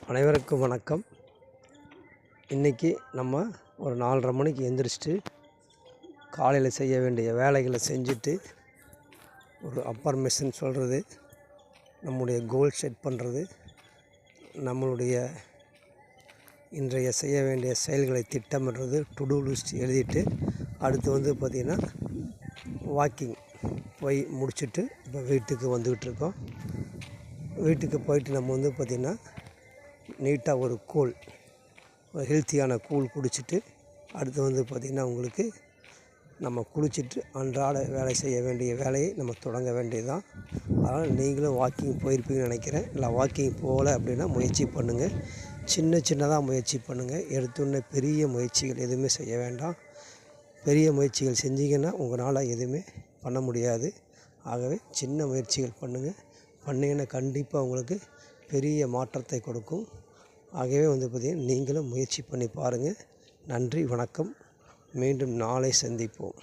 அனைவருக்கும் வணக்கம். இன்றைக்கி நம்ம ஒரு 4:30 மணிக்கு எந்திரிச்சிட்டு காலையில் செய்ய வேண்டிய வேலைகளை செஞ்சுட்டு ஒரு அஃபர்மேஷன் சொல்கிறது, நம்முடைய கோல் செட் பண்ணுறது, நம்மளுடைய இன்றைய செய்ய வேண்டிய செயல்களை திட்டமிடுறது, டு டூ லிஸ்ட் எழுதிட்டு அடுத்து பார்த்திங்கன்னா வாக்கிங் போய் முடிச்சுட்டு இப்போ வீட்டுக்கு வந்துக்கிட்டு இருக்கோம். வீட்டுக்கு போயிட்டு நம்ம பார்த்திங்கன்னா நீட்டாக ஒரு ஹெல்த்தியான கூழ் குடிச்சிட்டு அடுத்து பார்த்திங்கன்னா உங்களுக்கு நம்ம குளிச்சுட்டு அன்றாட வேலை செய்ய வேண்டிய வேலையை நம்ம தொடங்க வேண்டியது தான். அதனால் நீங்களும் வாக்கிங் போயிருப்பீங்கன்னு நினைக்கிறேன். இல்லை வாக்கிங் போகலை அப்படின்னா முயற்சி பண்ணுங்கள். சின்னதாக முயற்சி பண்ணுங்கள். எடுத்தோடனே பெரிய முயற்சிகள் எதுவுமே செய்ய வேண்டாம். பெரிய முயற்சிகள் செஞ்சிங்கன்னா உங்களால் எதுவுமே பண்ண முடியாது. ஆகவே சின்ன முயற்சிகள் பண்ணிங்கன்னா கண்டிப்பாக உங்களுக்கு பெரிய மாற்றத்தை கொடுக்கும். ஆகவே பார்த்திங்கன்னா நீங்களும் முயற்சி பண்ணி பாருங்கள். நன்றி, வணக்கம். மீண்டும் நாளை சந்திப்போம்.